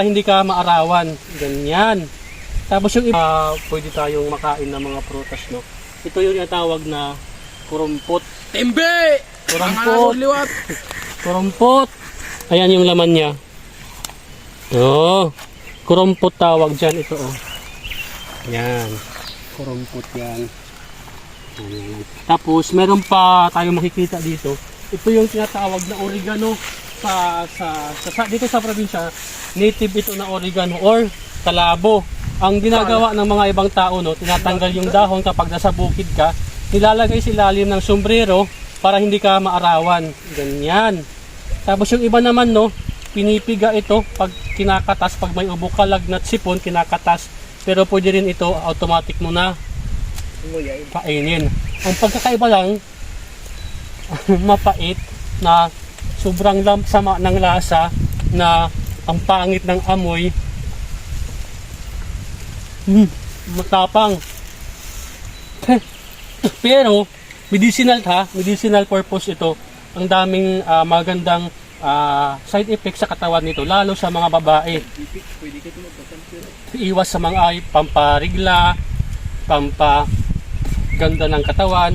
Hindi ka maarawan. Ganyan. Tapos yung iba, pwede tayong makain ng mga prutas, no? Ito yung tinatawag na kurumpot. Timbe! Kurumpot. Kurumpot. Ayan yung laman niya. Oh, kurumpot tawag dyan. Ito, oh. Yan. Kurumpot yan. Tapos, meron pa tayong makikita dito. Ito yung tinatawag na oregano. Dito sa probinsya, native ito na oregano or kalabo. Ang ginagawa ng mga ibang tao, no, tinatanggal yung dahon kapag nasa bukid ka, nilalagay sa ilalim ng sombrero para hindi ka maarawan. Ganyan. Tapos yung iba naman, no, pinipiga ito pag kinakatas, pag may ubo ka, lagnat, sipon, kinakatas. Pero pwede rin ito, automatic mo na kainin. Ang pagkakaiba lang, mapait na sobrang sama ng lasa na ang pangit ng amoy. Matapang. Pero medicinal medicinal purpose ito. Ang daming magandang side effects sa katawan nito, lalo sa mga babae. Iwas sa mga pamparigla, pampaganda ng katawan.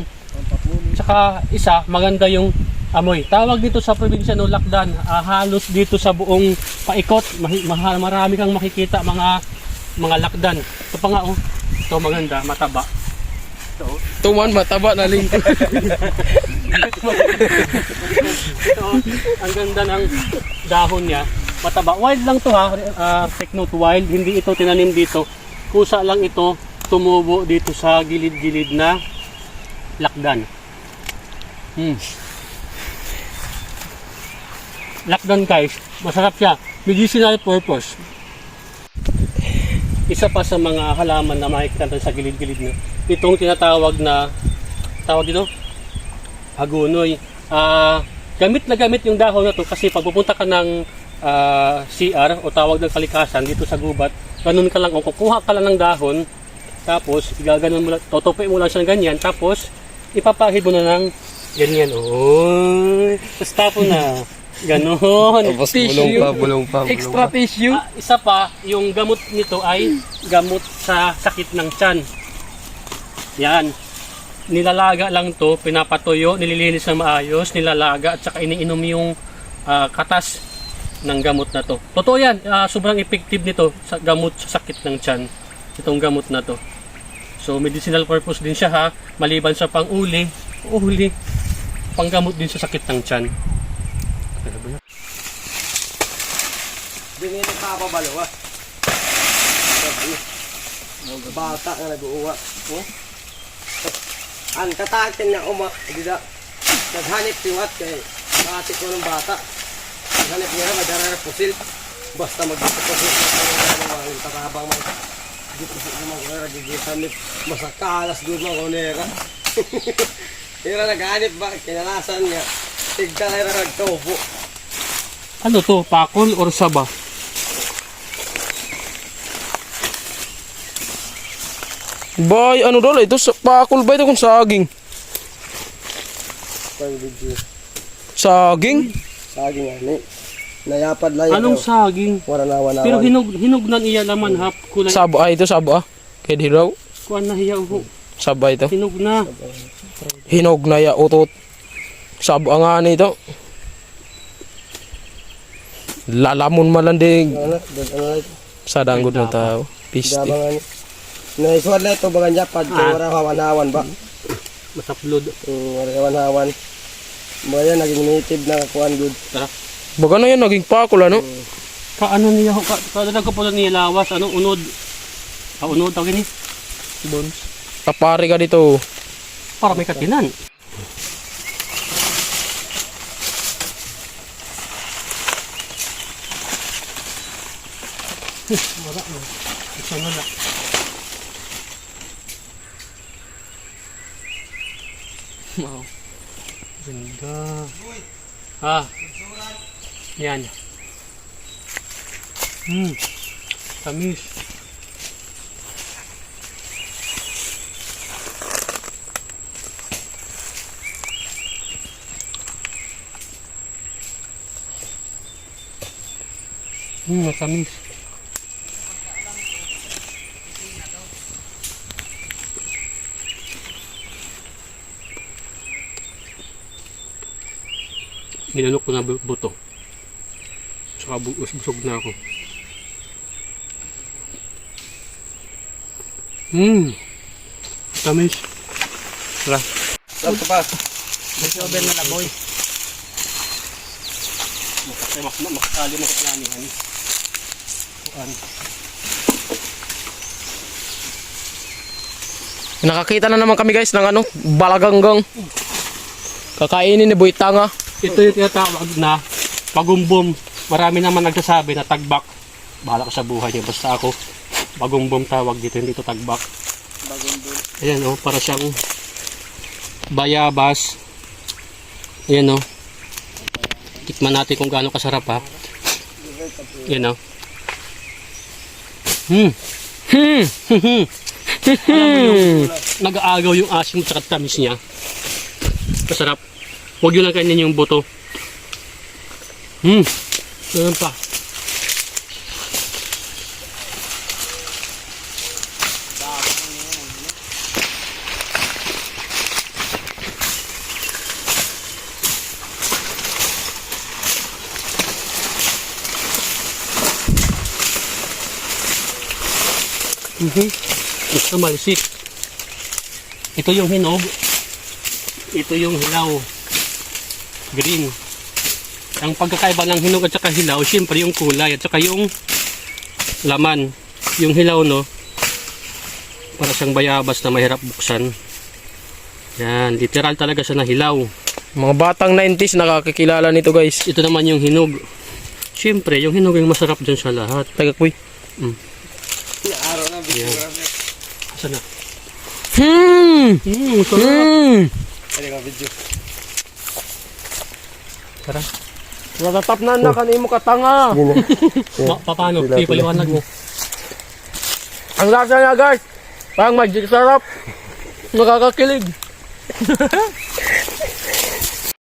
Tsaka isa, maganda yung amoy. Tawag dito sa probinsya, no, lakdan. Halos dito sa buong paikot, marami kang makikita mga lakdan. Ito pa nga, oh. Ito maganda, mataba. Ito, oh. Tuman, mataba na lingkod. Ito, ang ganda ng dahon niya. Mataba. Wild lang to, ha. Take note, wild. Hindi ito tinanim dito. Kusa lang ito tumubo dito sa gilid-gilid na lakdan. Lakdan, guys. Masarap siya. Medicinal purpose. Isa pa sa mga halaman na makikita sa gilid-gilid na itong tinatawag na tawag dito hagunoy. Gamit na gamit yung dahon na to kasi pag pupunta ka ng CR o tawag ng kalikasan dito sa gubat, ganun ka lang, o kukuha ka lang ng dahon, tapos igaganon mo lang, totope mo lang siya ng ganyan, tapos ipapahid mo na ng ganyan. Tapos tapo na. Ganon. Tapos bulong pa. Extra tissue. Isa pa, yung gamot nito ay gamot sa sakit ng tiyan. Yan. Nilalaga lang to, pinapatuyo, nililinis na maayos, nilalaga at saka iniinom yung katas ng gamot na to. Totoo yan, sobrang effective nito sa gamot sa sakit ng tiyan. Itong gamot na to. So medicinal purpose din siya, ha. Maliban sa pang-uli, panggamot din sa sakit ng tiyan. Hindi nga nagpapabalo, ah. Bata nga nag-uwa. Ang katakin niya dida. Naghanip siwat kay bakit ko ng bata. Naghanip niya madara pusil. Basta magpupusil na ng tarabang man. Dito sa mga gigitamit masakalas gud mga onera. Ira naghanip ba kinalasan niya. Tigdalay ra nagtopo. Ano to? Pakol or saba? Bay, ano daw ito? Pakul ba ito kung saging? Saging? Saging ani. Nayapad lang yun. Anong saging? Wala. Pero hinugnan iya laman, ha. Kulay. Sabo ito, sabo Kaya hiraw. Kuan na hiya ho. Sabo ito. Hinug na. Hinog na ya utot. Sabo nga nito. Lalamon malandig. Sa danggod ng tao. Pisti. Naisuad na ito bagan Japan. Wala hawan-hawan ba? Masaplod. Wala hawan-hawan. Mga naging native na kuan good. Baga na yan, naging pakul ano? Kaano niya ho? Kadalag ko po niya lawas. Ano? Unod. Unod. Tawag ni? Bones. Kapari ka dito. Para may katinan. Wala mo. Isa na lang. Wow. Ganda. Yan. Tamis. Matamis. Nilunok ko na buto. Tsaka busog na ako. Tamis. Tara. Sarap pa. May sober na laboy. Makakali mo kaplanihan. Nakakita na naman kami guys ng ano, balaganggang. Kakainin ni Boy Tanga. Ito yung tinatawag na pagumbom. Marami naman nagsasabi na tagbak. Bahala ka sa buhay niya. Basta ako, pagumbom tawag dito. Hindi ito tagbak. Ayan o, para siyang bayabas. Ayan o. Tikman natin kung gaano kasarap ha. Ayan o. Alam mo yung nag-aagaw yung asim at tamis niya. Masarap. Huwag yun lang kainin yung buto. Ayan pa. Gusto malisik. Ito yung hinog. Ito yung hilaw. Green. Ang pagkakaiba ng hinog at saka hilaw, syempre yung kulay at saka yung laman. Yung hilaw no, para siyang bayabas na mahirap buksan. Yan, literal talaga siya na hilaw. Mga batang 90s nakakakilala nito guys. Ito naman yung hinog. Syempre, yung hinog yung masarap dyan sa lahat. Tagakboy. Araw na video. Asa na? Ano ka video? Tara. Natatap na kanin mo katanga. Paano? Sige, paliwanag mo. Ang lasa niya guys, parang magic sarap. Nakakakilig.